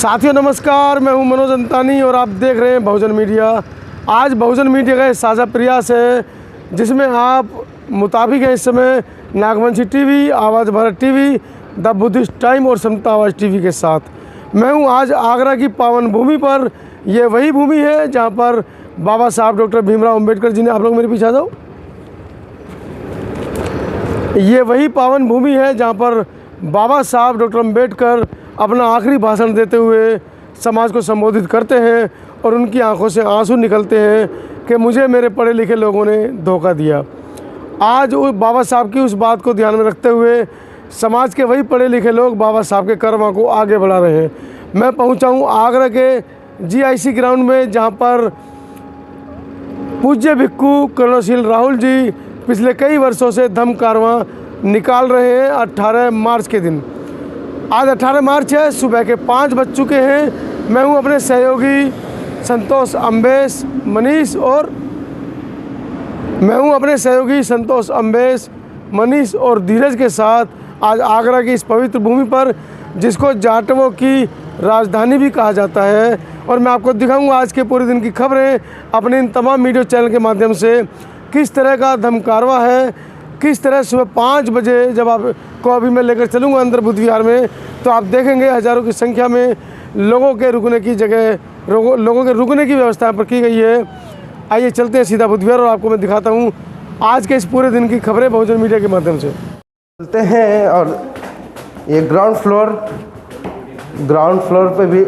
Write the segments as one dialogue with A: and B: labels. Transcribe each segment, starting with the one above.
A: साथियों नमस्कार, मैं हूं मनोज अंतानी और आप देख रहे हैं बहुजन मीडिया। आज बहुजन मीडिया का साझा प्रयास है जिसमें आप मुताबिक है इस समय नागवंशी टीवी, आवाज़ Bharat TV, the Buddhist time और समता आवाज़ टीवी के साथ। मैं हूं आज आगरा की पावन भूमि पर। यह वही भूमि है जहां पर बाबा साहब डॉक्टर भीमराव अम्बेडकर जी ने, आप लोग मेरे पीछे आ जाओ, ये वही पावन भूमि है जहां पर बाबा साहब डॉक्टर अम्बेडकर अपना आखिरी भाषण देते हुए समाज को संबोधित करते हैं और उनकी आंखों से आंसू निकलते हैं कि मुझे मेरे पढ़े लिखे लोगों ने धोखा दिया। आज उस बाबा साहब की उस बात को ध्यान में रखते हुए समाज के वही पढ़े लिखे लोग बाबा साहब के कर्मा को आगे बढ़ा रहे हैं। मैं पहुंचा हूं आगरा के GIC ग्राउंड में, जहां पर पूज्य भिक्खु कर्णशील राहुल जी पिछले कई वर्षों से धम्म कारवां निकाल रहे हैं। 18 मार्च के दिन, आज 18 मार्च है, सुबह के 5 बज चुके हैं। मैं हूं अपने सहयोगी संतोष मनीष और धीरज के साथ आज आगरा की इस पवित्र भूमि पर, जिसको जाटवों की राजधानी भी कहा जाता है, और मैं आपको दिखाऊंगा आज के पूरे दिन की खबरें अपने इन तमाम मीडिया चैनल के माध्यम से। किस तरह का धम्म कारवां है, किस तरह सुबह 5 बजे जब आपको अभी मैं लेकर चलूँगा अंदर बुद्ध विहार में, तो आप देखेंगे हज़ारों की संख्या में लोगों के रुकने की जगह, लोगों के रुकने की व्यवस्था पर की गई है। आइए चलते हैं सीधा बुद्ध विहार और आपको मैं दिखाता हूँ आज के इस पूरे दिन की खबरें बहुजन मीडिया के माध्यम से।
B: चलते हैं और ये ग्राउंड फ्लोर पे भी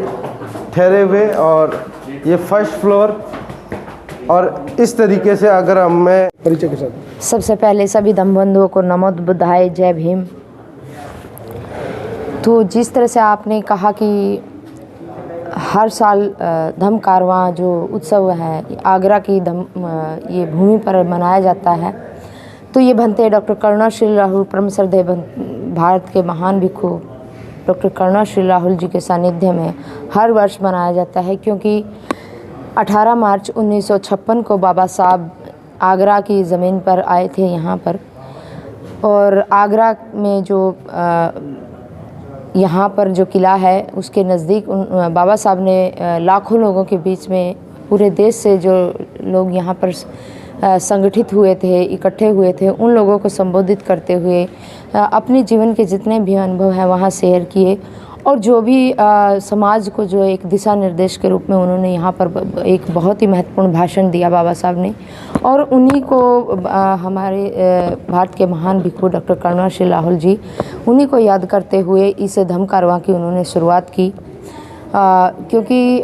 B: ठहरे हुए, और ये फर्स्ट फ्लोर, और इस तरीके से अगर मैं
A: परिचय के साथ
C: सबसे पहले सभी धम्मबंधुओं को नमो बुद्धाय, जय भीम। तो जिस तरह से आपने कहा कि हर साल धम्म कारवां जो उत्सव है आगरा की ये भूमि पर मनाया जाता है, तो ये भंते डॉक्टर कर्णशील राहुल परम श्रद्धेय भारत के महान भिक्खु डॉक्टर कर्णशील राहुल जी के सानिध्य में हर वर्ष मनाया जाता है, क्योंकि 18 मार्च 1956 को बाबा साहब आगरा की ज़मीन पर आए थे यहाँ पर, और आगरा में जो यहाँ पर जो किला है उसके नज़दीक बाबा साहब ने लाखों लोगों के बीच में, पूरे देश से जो लोग यहाँ पर संगठित हुए थे, इकट्ठे हुए थे, उन लोगों को संबोधित करते हुए अपने जीवन के जितने भी अनुभव हैं वहाँ शेयर किए, और जो भी समाज को जो एक दिशा निर्देश के रूप में उन्होंने यहाँ पर एक बहुत ही महत्वपूर्ण भाषण दिया बाबा साहब ने, और उन्हीं को हमारे भारत के महान भिक्खु डॉक्टर कर्णशील राहुल जी, उन्हीं को याद करते हुए इस धम्म कारवां की उन्होंने शुरुआत की। क्योंकि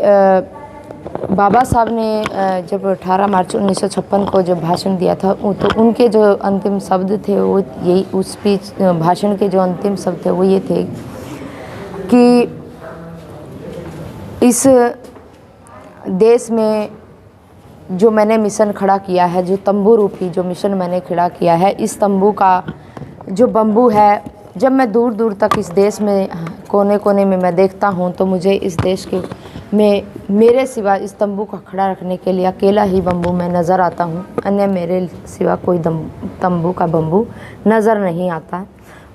C: बाबा साहब ने जब 18 मार्च 1956 को जब भाषण दिया था, तो उनके जो अंतिम शब्द थे वो यही, उस स्पीच भाषण के जो अंतिम शब्द थे वो ये थे कि इस देश में जो मैंने मिशन खड़ा किया है, जो तंबू रूपी जो मिशन मैंने खड़ा किया है, इस तंबू का जो बम्बू है, जब मैं दूर दूर तक इस देश में कोने कोने में मैं देखता हूँ, तो मुझे इस देश के में मेरे सिवा इस तंबू को खड़ा रखने के लिए अकेला ही बम्बू मैं नज़र आता हूँ, अन्य मेरे सिवा कोई तंबू का बम्बू नज़र नहीं आता।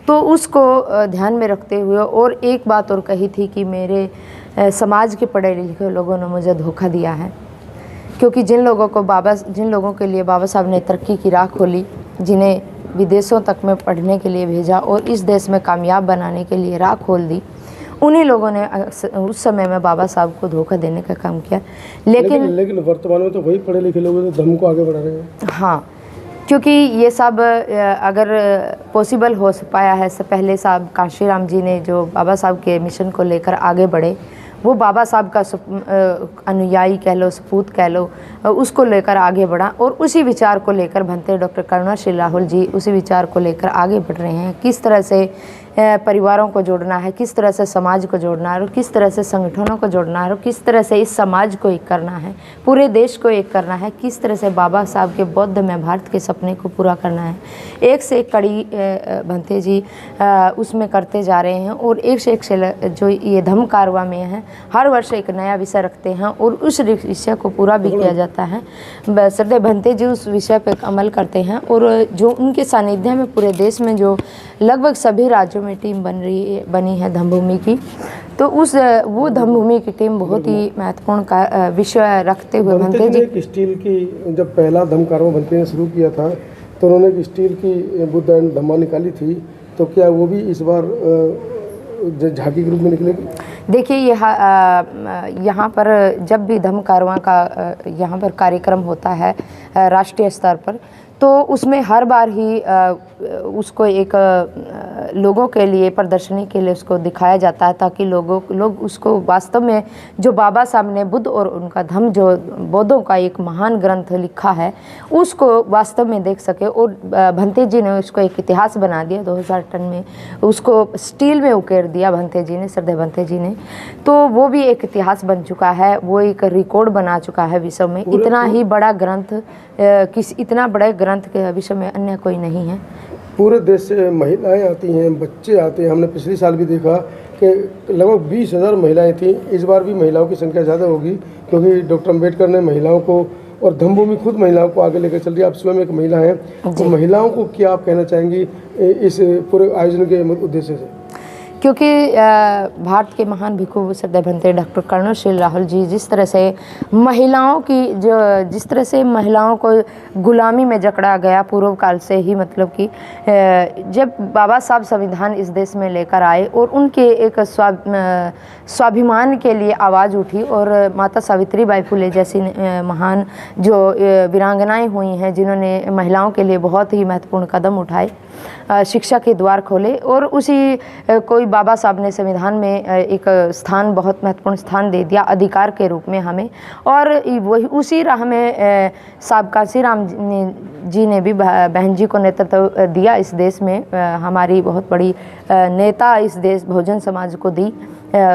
C: तो उसको ध्यान में रखते हुए, और एक बात और कही थी कि मेरे समाज के पढ़े लिखे लोगों ने मुझे धोखा दिया है, क्योंकि जिन लोगों के लिए बाबा साहब ने तरक्की की राह खोली, जिन्हें विदेशों तक में पढ़ने के लिए भेजा और इस देश में कामयाब बनाने के लिए राह खोल दी, उन्हीं लोगों ने उस समय में बाबा साहब को धोखा देने का काम किया। लेकिन
A: वर्तमान में तो वही पढ़े लिखे लोग धम्म को आगे बढ़ा रहे हैं।
C: हाँ, क्योंकि ये सब अगर पॉसिबल हो पाया है, इससे पहले साहब काशीराम जी ने जो बाबा साहब के मिशन को लेकर आगे बढ़े, वो बाबा साहब का अनुयायी कह लो, सपूत कह लो, उसको लेकर आगे बढ़ा, और उसी विचार को लेकर भंते डॉक्टर कर्णशील राहुल जी उसी विचार को लेकर आगे बढ़ रहे हैं। किस तरह से परिवारों को जोड़ना है, किस तरह से समाज को जोड़ना है, और किस तरह से संगठनों को जोड़ना है, और किस तरह से इस समाज को एक करना है, पूरे देश को एक करना है, किस तरह से बाबा साहब के बौद्ध में भारत के सपने को पूरा करना है। एक से एक कड़ी भंते जी उसमें करते जा रहे हैं, और एक से एक जो ये धम्म कारवां में है, हर वर्ष एक नया विषय रखते हैं और उस विषय को पूरा भी किया जाता है। श्रद्धेय भंते जी उस विषय पर अमल करते हैं, और जो उनके सानिध्य में पूरे देश में जो लगभग सभी राज्यों में टीम बनी है धम्मभूमि की। तो वो धम्मभूमि की टीम बहुत ही महत्वपूर्ण विषय रखते हुए भंते जी
A: एक स्टील की, जब पहला धम्म कारवां भंते ने शुरू किया था तो उन्होंने एक स्टील की बुद्ध एंड धम्मा निकाली थी, तो क्या वो भी इस बार झांकी के रूप में निकलेगी?
C: देखिए यहाँ पर जब भी धम्म कारवां का यहाँ पर कार्यक्रम होता है राष्ट्रीय स्तर पर, तो उसमें हर बार ही उसको एक लोगों के लिए, प्रदर्शनी के लिए उसको दिखाया जाता है, ताकि लोग उसको वास्तव में जो बाबा साहब ने बुद्ध और उनका धम्म, जो बौद्धों का एक महान ग्रंथ लिखा है, उसको वास्तव में देख सके। और भंते जी ने उसको एक इतिहास बना दिया। 2000 टन में उसको स्टील में उकेर दिया भंते जी ने, श्रद्धेय भंते जी ने। तो वो भी एक इतिहास बन चुका है, वो एक रिकॉर्ड बना चुका है विश्व में। इतना ही बड़ा ग्रंथ इतना बड़े ग्रंथ के विषय में अन्य कोई नहीं है।
A: पूरे देश से महिलाएं आती हैं, बच्चे आते हैं। हमने पिछले साल भी देखा कि लगभग 20,000 महिलाएं थीं। इस बार भी महिलाओं की संख्या ज़्यादा होगी, क्योंकि डॉक्टर अम्बेडकर ने महिलाओं को, और धम्मभूमि खुद महिलाओं को आगे लेकर चल रही है। आप स्वयं एक महिला हैं, तो महिलाओं को क्या आप कहना चाहेंगी इस पूरे आयोजन के उद्देश्य से?
C: क्योंकि भारत के महान भिक्षु श्रद्धेय भंते डॉक्टर कर्णशील राहुल जी जिस तरह से महिलाओं को गुलामी में जकड़ा गया पूर्व काल से ही, मतलब कि जब बाबा साहब संविधान इस देश में लेकर आए और उनके एक स्वाभिमान के लिए आवाज़ उठी, और माता सावित्रीबाई फुले जैसी महान जो वीरांगनाएं हुई हैं, जिन्होंने महिलाओं के लिए बहुत ही महत्वपूर्ण कदम उठाए, शिक्षा के द्वार खोले, और उसी कोई बाबा साहब ने संविधान में एक स्थान, बहुत महत्वपूर्ण स्थान दे दिया अधिकार के रूप में हमें। और वही उसी राह में साहब कांशीराम जी ने भी बहन जी को नेतृत्व दिया इस देश में। हमारी बहुत बड़ी नेता इस देश बहुजन समाज को दी,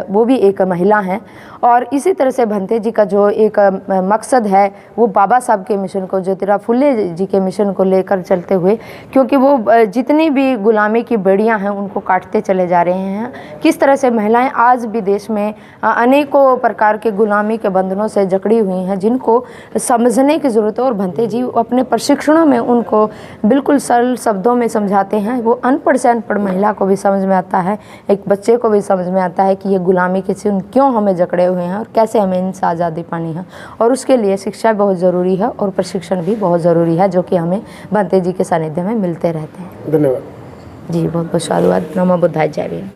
C: वो भी एक महिला हैं। और इसी तरह से भंते जी का जो एक मकसद है, वो बाबा साहब के मिशन को, ज्योतिराव फुले जी के मिशन को लेकर चलते हुए, क्योंकि वो जितनी भी गुलामी की बेड़ियां हैं उनको काटते चले जा रहे हैं। किस तरह से महिलाएं आज भी देश में अनेकों प्रकार के गुलामी के बंधनों से जकड़ी हुई हैं, जिनको समझने की ज़रूरत है। और भंते जी अपने प्रशिक्षणों में उनको बिल्कुल सरल शब्दों में समझाते हैं। वो अनपढ़ से अनपढ़ महिला को भी समझ में आता है, एक बच्चे को भी समझ में आता है कि ये गुलामी के से क्यों हमें जकड़े हुए हैं और कैसे हमें इनसे आज़ादी पानी है। और उसके लिए शिक्षा बहुत ज़रूरी है और प्रशिक्षण भी बहुत ज़रूरी है, जो कि हमें भंते जी के सानिध्य में मिलते रहते हैं।
A: धन्यवाद
C: जी, बहुत बहुत साधुवाद। नमो बुद्धाय, जय भीम।